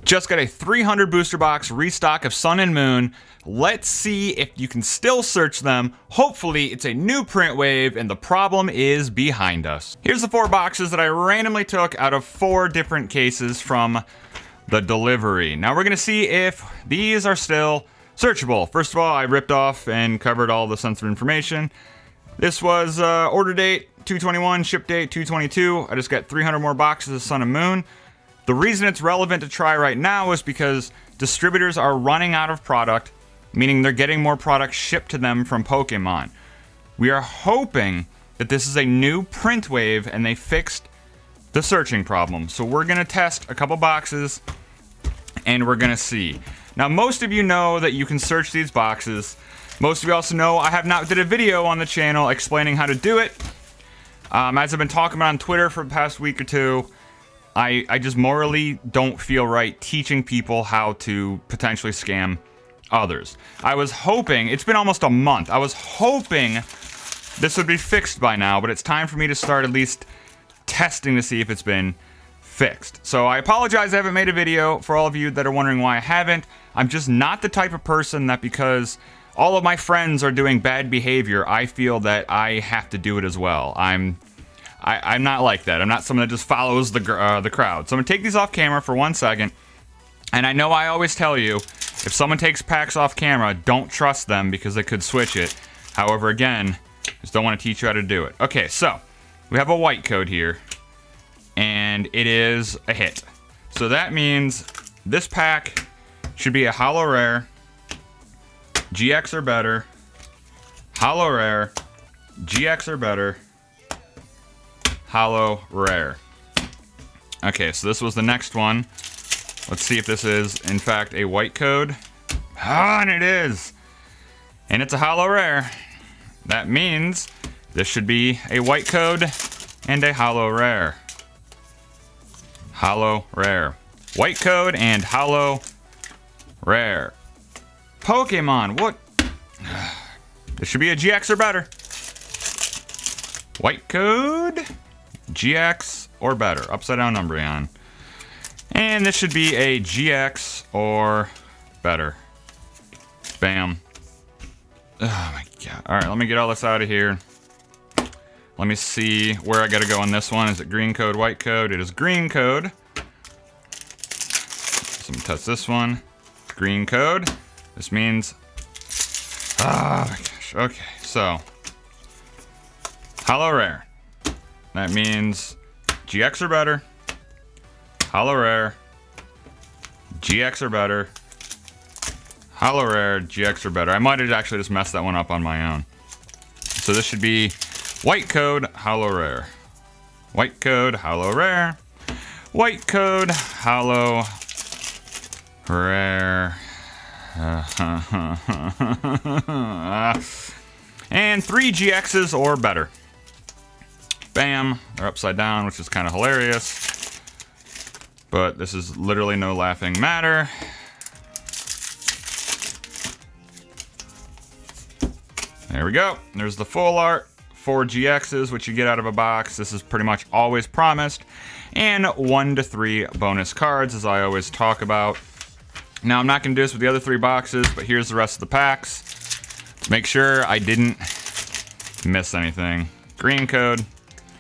Just got a 300 booster box restock of Sun and Moon. Let's see if you can still search them. Hopefully it's a new print wave and the problem is behind us. Here's the 4 boxes that I randomly took out of 4 different cases from the delivery. Now we're gonna see if these are still searchable. First of all, I ripped off and covered all the sensitive information. This was order date 2/21, ship date 2/22. I just got 300 more boxes of Sun and Moon. The reason it's relevant to try right now is because distributors are running out of product, meaning they're getting more product shipped to them from Pokemon. We are hoping that this is a new print wave and they fixed the searching problem. So we're gonna test a couple boxes and we're gonna see. Now most of you know that you can search these boxes. Most of you also know I have not did a video on the channel explaining how to do it. As I've been talking about on Twitter for the past week or two, I just morally don't feel right teaching people how to potentially scam others. I was hoping, it's been almost a month, I was hoping this would be fixed by now, but it's time for me to start at least testing to see if it's been fixed. So I apologize I haven't made a video. For all of you that are wondering why I haven't, I'm just not the type of person that because all of my friends are doing bad behavior, I feel that I have to do it as well. I'm not like that. I'm not someone that just follows the crowd. So I'm gonna take these off camera for 1 second. And I know I always tell you, if someone takes packs off camera, don't trust them because they could switch it. However, again, just don't want to teach you how to do it. Okay, so we have a white code here, and it is a hit. So that means this pack should be a holo rare, GX or better, holo rare, GX or better, holo rare. Okay, so this was the next one. Let's see if this is, in fact, a white code. Ah, and it is! And it's a holo rare. That means this should be a white code and a holo rare. Holo rare. White code and holo rare. Pokemon, what? This should be a GX or better. White code, GX or better. Upside down Umbreon. And this should be a GX or better. Bam. Oh my god. Alright, let me get all this out of here. Let me see where I gotta go on this one. Is it green code, white code? It is green code. So I'm gonna test this one. Green code. This means... oh my gosh. Okay, so... holo rare. That means GX or better. Holo rare. GX or better. Holo rare, GX or better. I might have actually just messed that one up on my own. So this should be white code, holo rare. White code, holo rare. White code, holo rare. And 3 GXs or better. Bam. They're upside down, which is kind of hilarious. But this is literally no laughing matter. There we go. There's the full art. 4 GXs, which you get out of a box. This is pretty much always promised. And 1 to 3 bonus cards, as I always talk about. Now, I'm not going to do this with the other 3 boxes, but here's the rest of the packs. To make sure I didn't miss anything. Green code.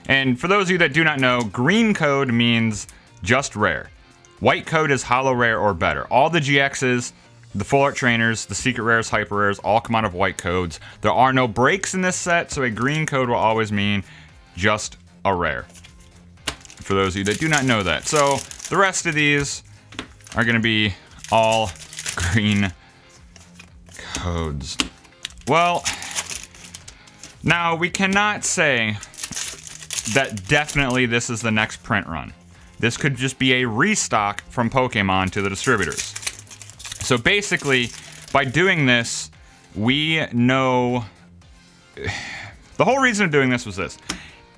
And for those of you that do not know, green code means just rare. White code is holo rare or better. All the GXs, the full art trainers, the secret rares, hyper rares, all come out of white codes. There are no breaks in this set, so a green code will always mean just a rare. For those of you that do not know that. So the rest of these are going to be all green codes. Well, now we cannot say that definitely this is the next print run. This could just be a restock from Pokemon to the distributors. So basically, by doing this, we know... the whole reason of doing this was this.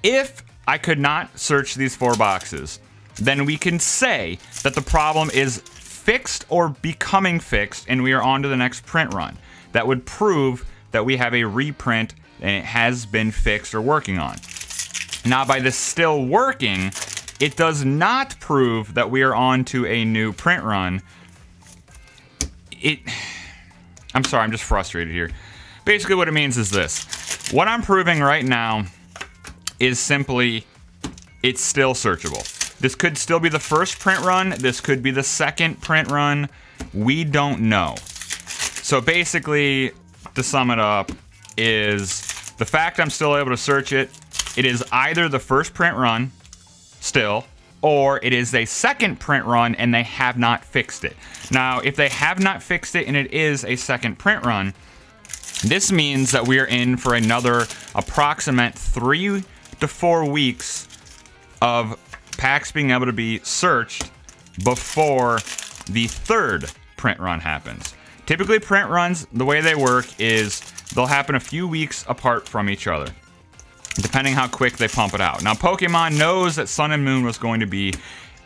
If I could not search these 4 boxes, then we can say that the problem is fixed or becoming fixed, and we are on to the next print run. That would prove that we have a reprint and it has been fixed or working on. Now, by this still working, It does not prove that we are on to a new print run. I'm sorry, I'm just frustrated here. Basically what it means is this. What I'm proving right now is simply it's still searchable. This could still be the first print run. This could be the second print run. We don't know. So basically, to sum it up, is the fact I'm still able to search it, it is either the first print run still, or it is a second print run and they have not fixed it. Now, if they have not fixed it and it is a second print run, this means that we are in for another approximate 3 to 4 weeks of packs being able to be searched before the third print run happens. Typically, print runs, the way they work is they'll happen a few weeks apart from each other, depending how quick they pump it out. Now, Pokemon knows that Sun and Moon was going to be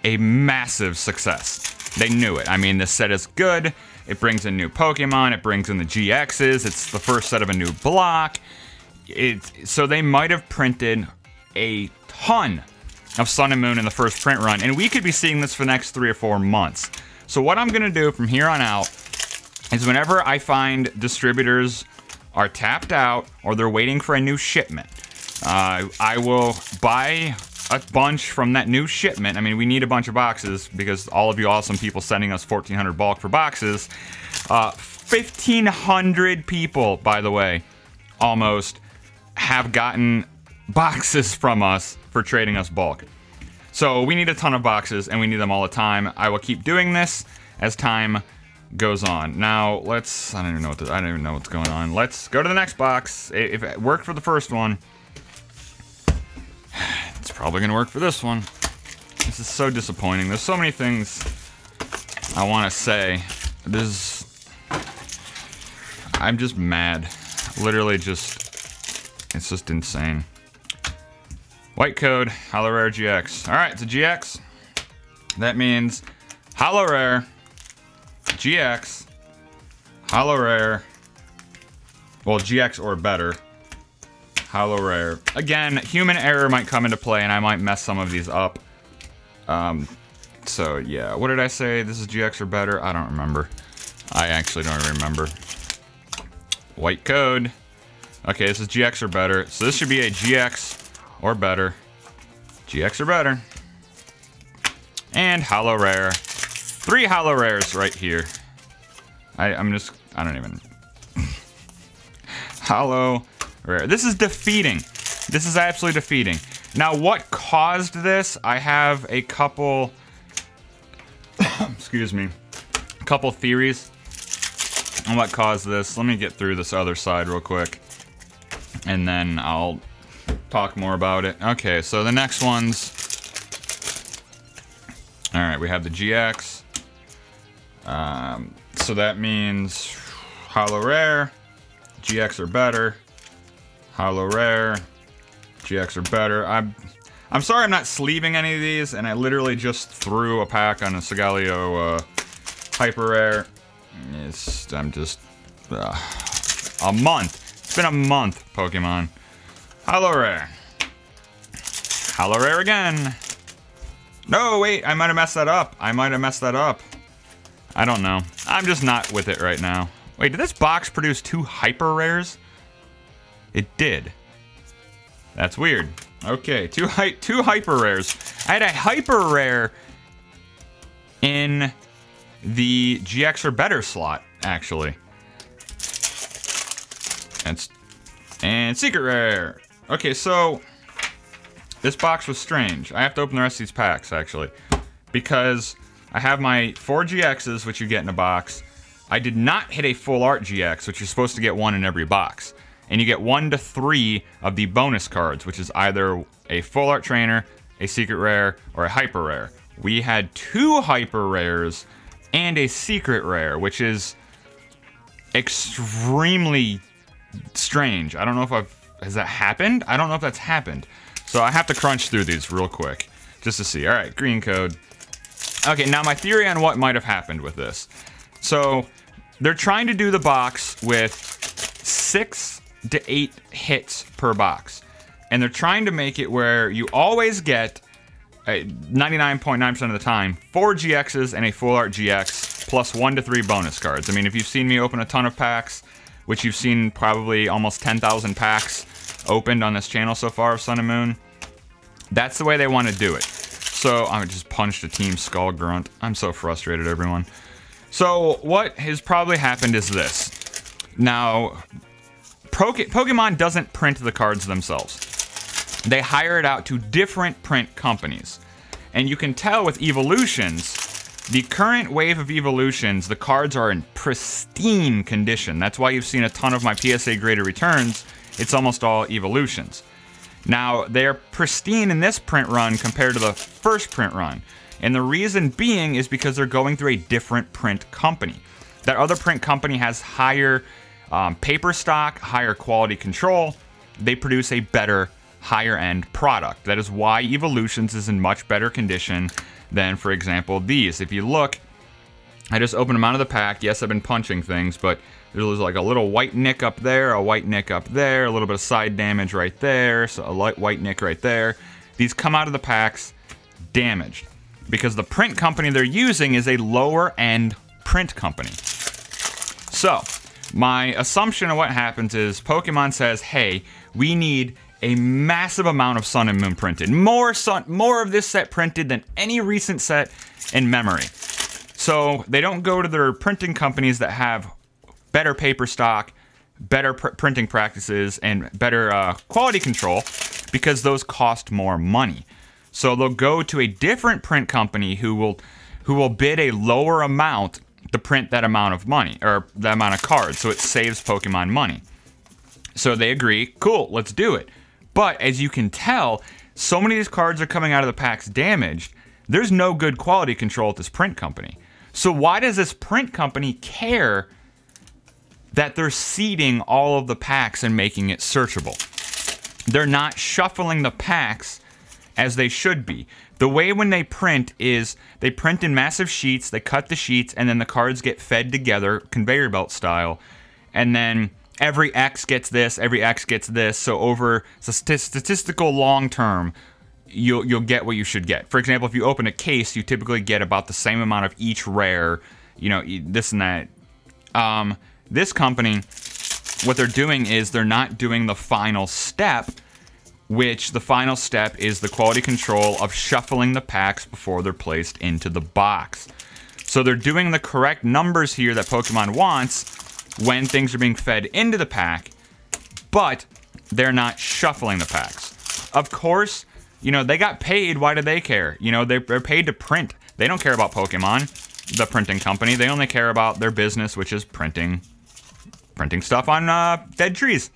a massive success. They knew it. I mean, this set is good. It brings in new Pokemon. It brings in the GXs. It's the first set of a new block. So they might have printed a ton of Sun and Moon in the first print run, and we could be seeing this for the next 3 or 4 months. So what I'm gonna do from here on out is whenever I find distributors are tapped out or they're waiting for a new shipment, I will buy a bunch from that new shipment. I mean, we need a bunch of boxes because all of you awesome people sending us 1,400 bulk for boxes. 1,500 people, by the way, almost, have gotten boxes from us for trading us bulk. So we need a ton of boxes and we need them all the time. I will keep doing this as time goes on. Now let's, I don't even know what's going on. Let's go to the next box. If it worked for the first one, it's probably gonna work for this one. This is so disappointing. There's so many things I want to say. I'm just mad. Literally it's just insane. White code, Holo Rare GX. All right, it's a GX. That means Holo Rare, GX, Holo Rare, well, GX or better, Holo Rare. Again, human error might come into play and I might mess some of these up. So yeah, what did I say? This is GX or better? I don't remember. I actually don't remember. White code. Okay, this is GX or better. So this should be a GX or better. GX or better. And Holo Rare. 3 Holo Rares right here. I don't even. Holo Rare. This is defeating. This is absolutely defeating. Now, what caused this? I have a couple, excuse me, a couple theories on what caused this. Let me get through this other side real quick, and then I'll talk more about it. Okay, so the next one's, all right, we have the GX. So that means Holo Rare, GX or better, Holo Rare, GX or better. I'm sorry I'm not sleeving any of these, and I literally just threw a pack on a Segaleo Hyper Rare. I'm just a month. It's been a month, Pokemon. Holo Rare. Holo Rare again. No, wait, I might have messed that up. I don't know. I'm just not with it right now. Wait, did this box produce 2 Hyper Rares? It did. That's weird. Okay, two Hyper Rares. I had a Hyper Rare in the GX or better slot, actually. And Secret Rare. Okay, so this box was strange. I have to open the rest of these packs, actually, because I have my 4 GXs, which you get in a box. I did not hit a full art GX, which you're supposed to get 1 in every box. And you get 1 to 3 of the bonus cards, which is either a full art trainer, a secret rare, or a hyper rare. We had 2 hyper rares and a secret rare, which is extremely strange. I don't know if has that happened? I don't know if that's happened. So I have to crunch through these real quick just to see. All right, green code. Okay, now my theory on what might have happened with this. So they're trying to do the box with 6 to 8 hits per box. And they're trying to make it where you always get 99.9% of the time, 4 GXs and a full art GX plus 1 to 3 bonus cards. I mean, if you've seen me open a ton of packs, which you've seen probably almost 10,000 packs opened on this channel so far of Sun and Moon, that's the way they want to do it. So I just punched a Team Skull Grunt. I'm so frustrated, everyone. So what has probably happened is this. Now, Pokemon doesn't print the cards themselves. They hire it out to different print companies. And you can tell with evolutions, the current wave of evolutions, the cards are in pristine condition. That's why you've seen a ton of my PSA graded returns. It's almost all evolutions. Now, they're pristine in this print run compared to the first print run. And the reason being is because they're going through a different print company. That other print company has higher paper stock, higher quality control. They produce a better, higher end product. That is why Evolutions is in much better condition than, for example, these. If you look, I just opened them out of the pack. Yes, I've been punching things, but there's like a little white nick up there, a white nick up there, a little bit of side damage right there, so a light white nick right there. These come out of the packs damaged because the print company they're using is a lower end print company. So my assumption of what happens is Pokemon says, hey, we need a massive amount of Sun and Moon printed. More of this set printed than any recent set in memory. So they don't go to their printing companies that have better paper stock, better printing practices, and better quality control because those cost more money. So they'll go to a different print company who will bid a lower amount to print that amount of money, or that amount of cards, so it saves Pokemon money. So they agree, cool, let's do it. But as you can tell, so many of these cards are coming out of the packs damaged, there's no good quality control at this print company. So why does this print company care that they're seeding all of the packs and making it searchable? They're not shuffling the packs as they should be. The way when they print is they print in massive sheets, they cut the sheets, and then the cards get fed together, conveyor belt style, and then every X gets this, every X gets this, so over statistical long term, you'll get what you should get. For example, if you open a case, you typically get about the same amount of each rare, you know, this and that. This company, what they're doing is they're not doing the final step, which the final step is the quality control of shuffling the packs before they're placed into the box. So they're doing the correct numbers here that Pokemon wants when things are being fed into the pack, but they're not shuffling the packs. Of course, you know, they got paid. Why do they care? You know, they're paid to print. They don't care about Pokemon, the printing company. They only care about their business, which is printing stuff on dead trees.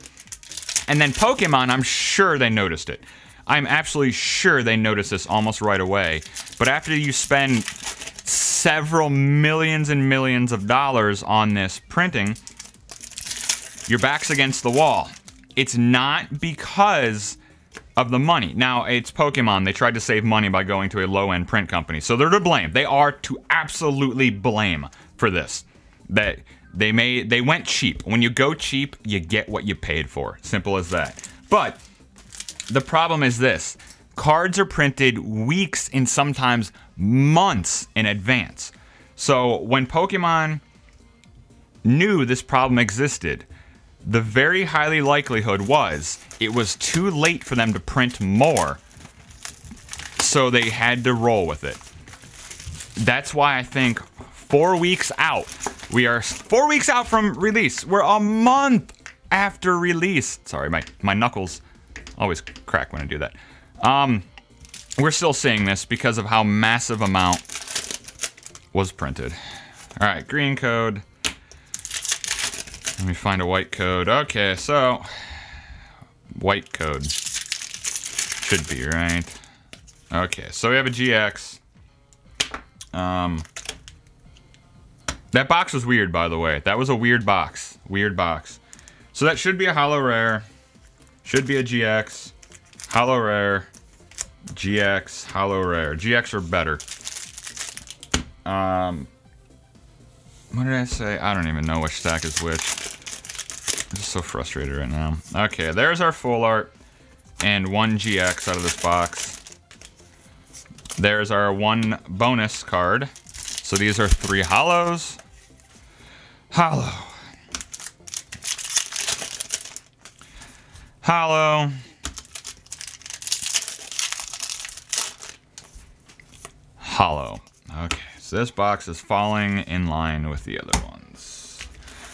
And then Pokemon, I'm sure they noticed it. I'm absolutely sure they noticed this almost right away. But after you spend several millions and millions of dollars on this printing, your back's against the wall. It's not because of the money. Now, it's Pokemon. They tried to save money by going to a low-end print company. So they're to blame. They are to absolutely blame for this. That they went cheap. When you go cheap, you get what you paid for. Simple as that. But the problem is this. Cards are printed weeks and sometimes months in advance. So when Pokemon knew this problem existed, the very highly likelihood was it was too late for them to print more, so they had to roll with it. That's why I think 4 weeks out, we are 4 weeks out from release. We're a month after release. Sorry, my knuckles always crack when I do that. We're still seeing this because of how massive amount was printed. All right, green code. Let me find a white code. Okay, so white code should be right. Okay, so we have a GX. That box was weird, by the way. That was a weird box. Weird box. So that should be a holo rare. Should be a GX. Holo rare. GX. Holo rare. GX are better. What did I say? I don't even know which stack is which. I'm just so frustrated right now. Okay, there's our full art. And one GX out of this box. There's our 1 bonus card. So these are 3 hollows. Hollow. Hollow. Hollow. Okay, so this box is falling in line with the other ones.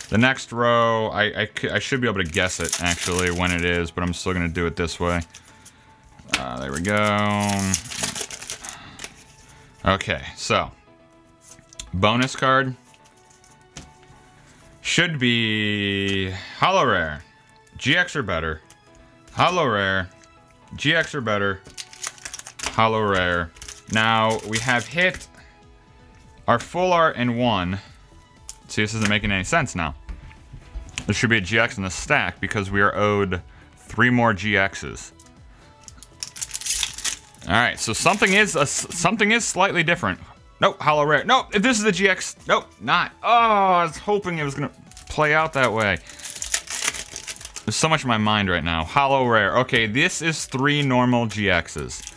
The next row, I should be able to guess it, actually, when it is, but I'm still going to do it this way. There we go. Okay, so bonus card should be Hollow Rare, GX or better, Hollow Rare, GX or better, Hollow Rare. Now, we have hit our full art in 1. See, this isn't making any sense now. There should be a GX in the stack because we are owed 3 more GXs. Alright, so something is slightly different. Nope, Hollow Rare. Nope, if this is the GX. Nope, not. Oh, I was hoping it was going to play out that way. There's so much in my mind right now. Hollow Rare. Okay, this is 3 normal GXs.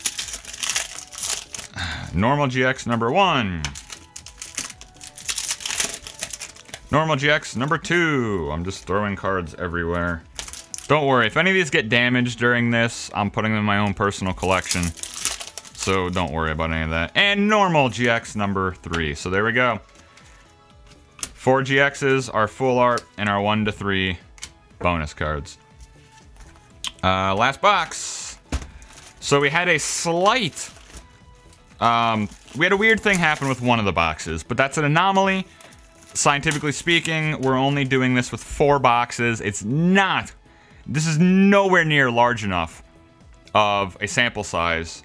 Normal GX number 1. Normal GX number 2. I'm just throwing cards everywhere. Don't worry, if any of these get damaged during this, I'm putting them in my own personal collection. So don't worry about any of that. And normal GX number 3. So there we go. 4 GXs, our full art, and our 1 to 3 bonus cards. Last box. So we had a slight... we had a weird thing happen with one of the boxes, but that's an anomaly. Scientifically speaking, we're only doing this with 4 boxes. It's not... This is nowhere near large enough of a sample size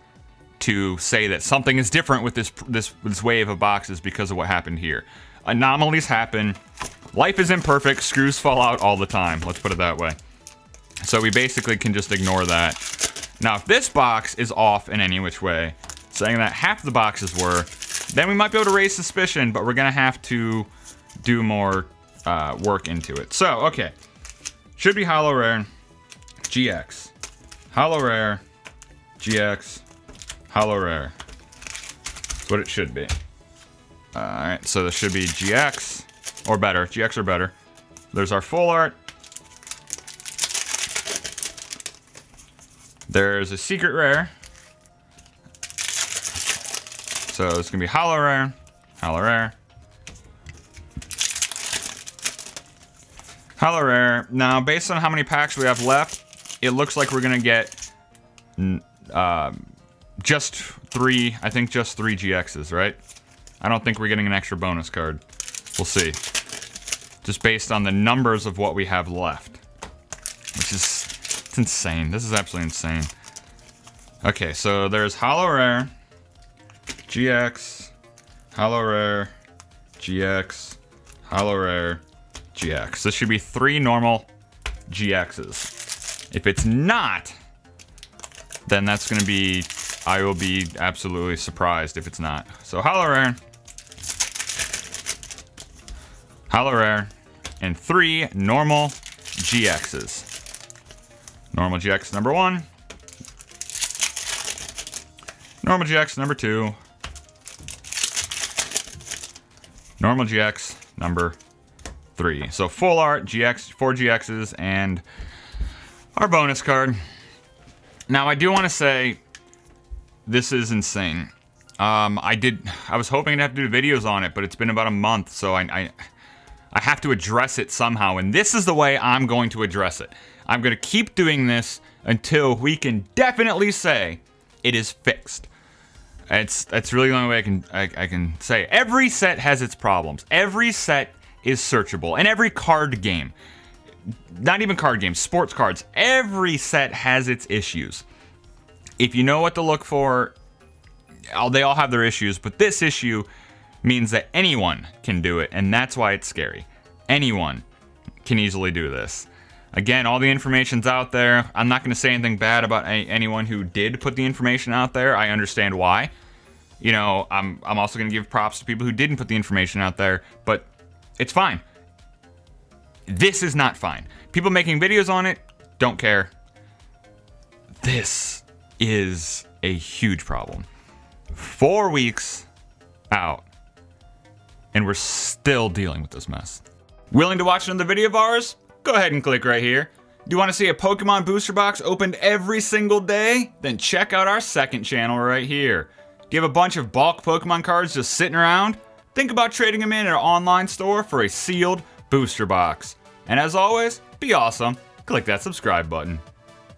to say that something is different with this wave of boxes because of what happened here. Anomalies happen. Life is imperfect. Screws fall out all the time. Let's put it that way. So we basically can just ignore that. Now, if this box is off in any which way, saying that half the boxes were, then we might be able to raise suspicion, but we're going to have to do more work into it. So, okay. Should be Hollow Rare, GX. Hollow Rare, GX, Hollow Rare. That's what it should be. Alright, so this should be GX or better. GX or better. There's our full art. There's a secret rare. So it's gonna be Hollow Rare, Hollow Rare, Hollow Rare. Now, based on how many packs we have left, it looks like we're gonna get just 3, I think just 3 GXs, right? I don't think we're getting an extra bonus card. We'll see. Just based on the numbers of what we have left. Which is, it's insane. This is absolutely insane. Okay, so there's Hollow Rare, GX, Hollow Rare, GX, Hollow Rare, GX. This should be 3 normal GXs. If it's not, then that's gonna be, I will be absolutely surprised if it's not. So Hollow Rare, Hollow Rare, and 3 normal GXs. Normal GX number 1. Normal GX number 2. Normal GX number 3. So full art, GX, 4 GXs, and our bonus card. Now I do want to say, this is insane. I was hoping to have to do videos on it, but it's been about a month, so I have to address it somehow, and this is the way I'm going to address it. I'm going to keep doing this until we can definitely say it is fixed. That's really the only way I can say it. Every set has its problems. Every set is searchable. And every card game, not even card games, sports cards, every set has its issues. If you know what to look for, they all have their issues, but this issue means that anyone can do it, and that's why it's scary. Anyone can easily do this. Again, all the information's out there. I'm not going to say anything bad about anyone who did put the information out there. I understand why. You know, I'm also going to give props to people who didn't put the information out there, but it's fine. This is not fine. People making videos on it, don't care. This is a huge problem. 4 weeks out, and we're still dealing with this mess. Willing to watch another video of ours? Go ahead and click right here. Do you want to see a Pokemon booster box opened every single day? Then check out our second channel right here. Do you have a bunch of bulk Pokemon cards just sitting around? Think about trading them in our online store for a sealed booster box. And as always, be awesome. Click that subscribe button.